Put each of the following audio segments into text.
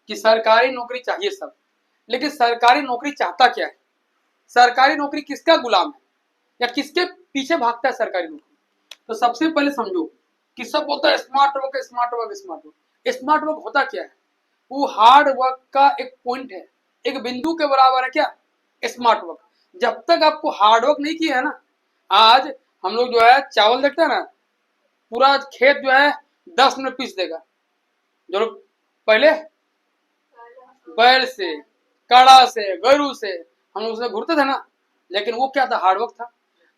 कि सरकारी नौकरी चाहिए सब, लेकिन सरकारी नौकरी चाहता क्या है? सरकारी नौकरी किसका गुलाम है या किसके पीछे भागता है सरकारी नौकरी? तो सबसे पहले समझो कि सब बोलता है smart work, smart work, smart work. Smart work होता क्या है? वो हार्ड वर्क का एक पॉइंट है, एक बिंदु के बराबर है क्या स्मार्ट वर्क। जब तक आपको हार्ड वर्क नहीं किया है ना, आज हम लोग जो है चावल देखते हैं ना, पूरा खेत जो है 10 मिनट पीस देगा। जो लोग पहले बैल से, कड़ा से, गरू से हम लोग उसमें घूरते थे ना, लेकिन वो क्या था? हार्डवर्क था।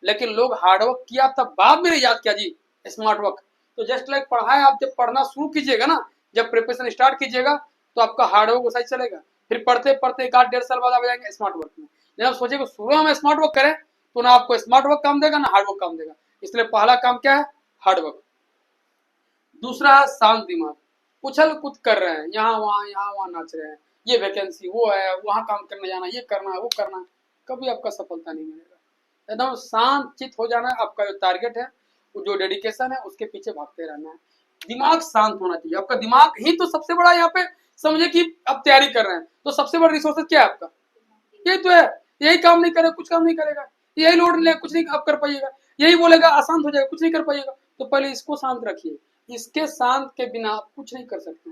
लेकिन लोग हार्डवर्क किया तब बाद में याद किया जी स्मार्ट वर्क। तो जस्ट लाइक पढ़ाई, आप जब पढ़ना शुरू कीजिएगा ना, जब प्रिपरेशन स्टार्ट कीजिएगा तो आपका हार्डवर्क सही चलेगा। फिर पढ़ते पढ़ते 1-1.5 साल बाद आप जाएंगे स्मार्ट वर्क में। जब आप सोचेगा शुरू में स्मार्ट वर्क करें तो ना आपको स्मार्ट वर्क काम देगा ना हार्डवर्क काम देगा। इसलिए पहला काम क्या है? हार्डवर्क। दूसरा है शांत दिमाग। उछल कूद कर रहे हैं, यहाँ वहां नाच रहे हैं, ये वैकेंसी वो है, वहां काम करने जाना, ये करना है वो करना है, कभी आपका सफलता नहीं मिलेगा। एकदम शांत चित हो जाना है। आपका जो टारगेट है, वो जो डेडिकेशन है, उसके पीछे भागते रहना है। दिमाग शांत होना चाहिए। आपका दिमाग ही तो सबसे बड़ा, यहाँ पे समझे कि आप तैयारी कर रहे हैं तो सबसे बड़ा रिसोर्सेज क्या है आपका? यही तो है। यही काम नहीं करे कुछ काम नहीं करेगा, यही लोड ले कुछ नहीं आप कर पाइएगा, यही बोलेगा आसान हो जाएगा कुछ नहीं कर पाइएगा। तो पहले इसको शांत रखिए, इसके शांत के बिना आप कुछ नहीं कर सकते।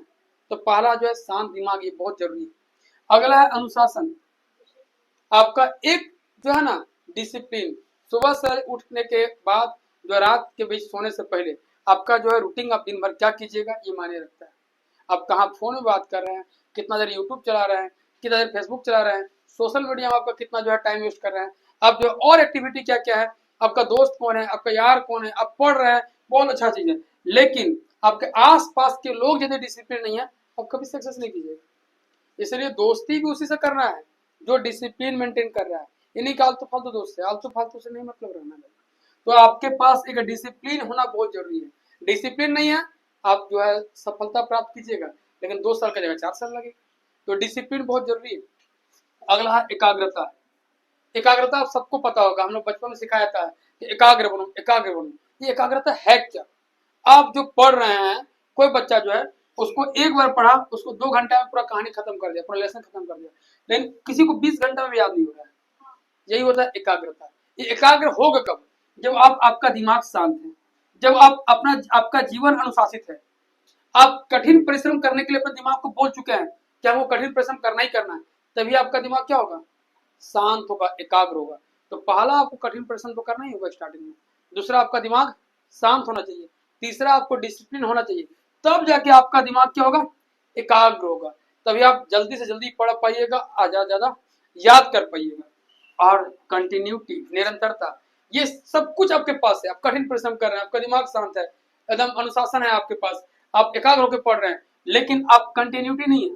तो पहला जो है शांत दिमाग, ये बहुत जरूरी है। अगला है अनुशासन। आपका एक जो है ना डिसिप्लिन, सुबह से उठने के बाद जो रात के बीच सोने से पहले आपका जो है रूटीन, आप दिन भर क्या कीजिएगा ये मायने रखता है। आप कहाँ फोन में बात कर रहे हैं, कितना देर यूट्यूब चला रहे हैं, कितना देर फेसबुक चला रहे हैं, सोशल मीडिया में आपका कितना जो है टाइम वेस्ट कर रहे हैं, आप जो और एक्टिविटी क्या क्या है, आपका दोस्त कौन है, आपका यार कौन है, आप पढ़ रहे हैं, बहुत अच्छा चीज है। लेकिन आपके आस पास के लोग यदि डिसिप्लिन नहीं है, आप कभी सक्सेस नहीं कीजिएगा। इसलिए दोस्ती भी उसी से करना है जो डिसिप्लिन मेंटेन कर रहा है। इन्हीं का आलतू फालतू दोस्त से, आलतू फालतू से नहीं मतलब रहना है। तो आपके पास एक डिसिप्लिन होना बहुत जरूरी है। डिसिप्लिन नहीं है, आप जो है सफलता प्राप्त कीजिएगा लेकिन 2 साल का जगह 4 साल लगेगा। तो डिसिप्लिन बहुत जरूरी है। अगला है एकाग्रता। एकाग्रता आप सबको पता होगा, हम लोग बचपन में सिखाया था कि एकाग्र बनो, एकाग्र बनो। ये एकाग्रता है क्या? आप जो पढ़ रहे हैं, कोई बच्चा जो है उसको एक बार पढ़ा, उसको 2 घंटे में पूरा कहानी खत्म कर दिया, पूरा लेसन खत्म कर दिया, लेकिन किसी को 20 घंटे में याद नहीं हो रहा है। यही होता है एकाग्रता। ये एकाग्र होगा कब? जब आपका दिमाग शांत है, जब आपका जीवन अनुशासित है, आप कठिन परिश्रम करने के लिए अपने दिमाग को बोल चुके हैं क्या वो कठिन परिश्रम करना ही करना है, तभी आपका दिमाग क्या होगा? शांत होगा, एकाग्र होगा। तो पहला आपको कठिन परिश्रम तो करना ही होगा स्टार्टिंग में। दूसरा आपका दिमाग शांत होना चाहिए। तीसरा आपको डिसिप्लिन होना चाहिए। तब जाके आपका दिमाग क्या होगा? एकाग्र होगा। तभी आप जल्दी से जल्दी पढ़ पाइएगा, ज्यादा याद कर पाइएगा। और कंटिन्यूटी, निरंतरता, ये सब कुछ आपके पास है। आप कठिन परिश्रम कर रहे हैं, आपका दिमाग शांत है, एकदम अनुशासन है आपके पास, आप एकाग्र होकर पढ़ रहे हैं, लेकिन आप कंटिन्यूटी नहीं है।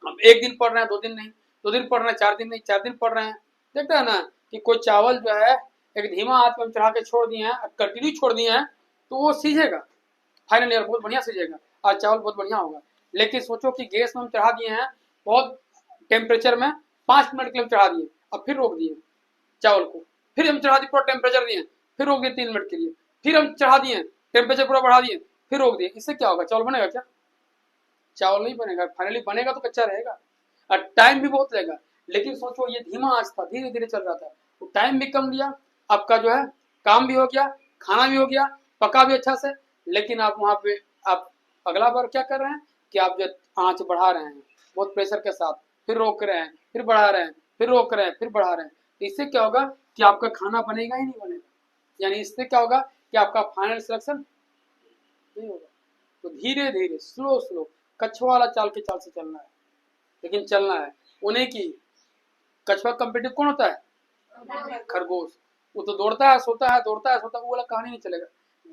आप एक दिन पढ़ रहे हैं, 2 दिन नहीं, 2 दिन पढ़ रहे हैं, 4 दिन नहीं, 4 दिन पढ़ रहे हैं। देखता है ना कि कोई चावल जो है एक धीमा हाथ में चढ़ा के छोड़ दिए हैं, कंटिन्यू छोड़ दिए हैं, तो वो सीझेगा फाइनल ईयर, बहुत बढ़िया सीझेगा, आज चावल बहुत बढ़िया होगा। लेकिन सोचो कि गैस में हम चढ़ा दिए हैं बहुत टेम्परेचर में, 5 मिनट के लिए चढ़ा दिए, अब फिर रोक दिए चावल को, फिर हम चढ़ा दिए पूरा टेम्परेचर दिए, फिर रोक दिए 3 मिनट के लिए, फिर हम चढ़ा दिए टेम्परेचर पूरा बढ़ा दिए, फिर रोक दिए। इससे क्या होगा? चावल बनेगा क्या? चावल नहीं बनेगा। फाइनली बनेगा तो कच्चा रहेगा और टाइम भी बहुत लगेगा। लेकिन सोचो ये धीमा आंच था, धीरे धीरे चल रहा था, तो टाइम भी कम लिया, आपका जो है काम भी हो गया, खाना भी हो गया, पका भी अच्छा से। लेकिन आप वहां पे आप अगला बार क्या कर रहे हैं कि आप जो आंच बढ़ा रहे हैं बहुत प्रेशर के साथ, फिर रोक रहे हैं, फिर बढ़ा रहे हैं, फिर रोक रहे हैं, फिर बढ़ा रहे हैं। तो इससे क्या होगा कि आपका खाना बनेगा ही नहीं बनेगा। यानी इससे क्या होगा कि आपका फाइनल सिलेक्शन नहीं होगा। तो धीरे धीरे स्लो स्लो कछुआ वाला चाल के चाल से चलना है, लेकिन चलना है उन्हें की। कछुआ कम्पिटिटिव कौन होता है? खरगोश। वो तो दौड़ता है सोता है, दौड़ता है सोता है, वो वाला कहानी नहीं चलेगा।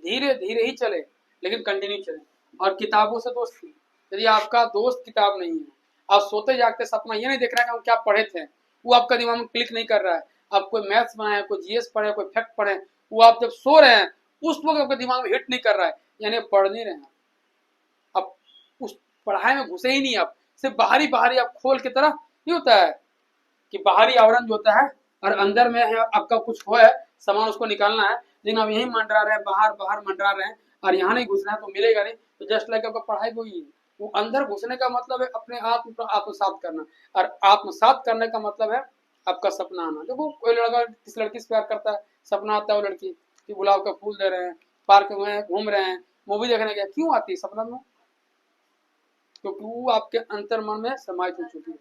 धीरे धीरे ही चले लेकिन कंटिन्यू चले। और किताबों से दोस्ती, यदि आपका दोस्त किताब नहीं है, आप सोते जागते सपना ये नहीं देख रहा है कि हम क्या पढ़े थे, वो आपका दिमाग में क्लिक नहीं कर रहा है, आप कोई मैथ्स बनाए, कोई जीएस पढ़े, कोई फैक्ट पढ़े, वो आप जब सो रहे हैं उस वक्त आपके दिमाग में हिट नहीं कर रहा है, यानी पढ़ नहीं रहे हैं, आप उस पढ़ाई में घुसे ही नहीं। आप सिर्फ बाहरी बाहरी आप खोल की तरह नहीं होता है कि बाहरी आवरण जो होता है और अंदर में है आपका कुछ हो है सामान, उसको निकालना है, लेकिन आप यही मंडरा रहे हैं, बाहर बाहर मंडरा रहे हैं और यहाँ नहीं घुसना है तो मिलेगा नहीं। तो जस्ट लाइक आपका पढ़ाई को ही है, वो अंदर घुसने का मतलब है अपने आत्मसात करना, और आत्मसात करने का मतलब है आपका सपना आना। देखो कोई लड़का किस लड़की से प्यार करता है, सपना आता है वो लड़की कि गुलाब का फूल दे रहे हैं, पार्क में घूम रहे हैं, मूवी देखने गए, क्यों आती है सपना में? क्योंकि वो आपके अंतर मन में समाहित हो चुकी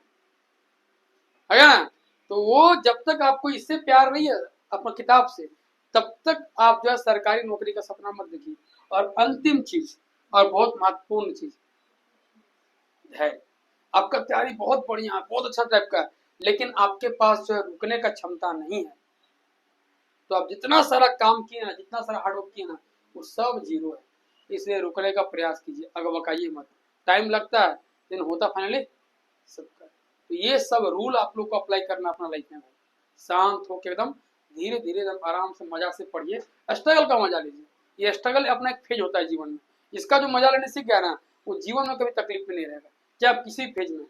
है ना। तो वो जब तक आपको इससे प्यार नहीं है अपना किताब से, तब तक आप जो है सरकारी नौकरी का सपना मत देखिए। और अंतिम चीज और बहुत महत्वपूर्ण चीज है, आपका तैयारी बहुत बढ़िया है, बहुत अच्छा टाइप का है, लेकिन आपके पास जो है रुकने का क्षमता नहीं है, तो आप जितना सारा काम किए ना, जितना सारा हार्डवर्क किए ना, वो सब जीरो है। इसलिए रुकने का प्रयास कीजिए, अगबकाइए मत। टाइम लगता है लेकिन होता फाइनली सबका। तो ये सब रूल आप लोग को अप्लाई करना अपना लाइफ में। शांत होकर एकदम धीरे धीरे एकदम आराम से मजा से पढ़िए, स्ट्रगल का मजा लीजिए। ये स्ट्रगल अपना एक फेज होता है जीवन में, इसका जो मजा लेने सीख गया ना, वो जीवन में कभी तकलीफ में नहीं रहेगा, चाहे आप किसी फेज में।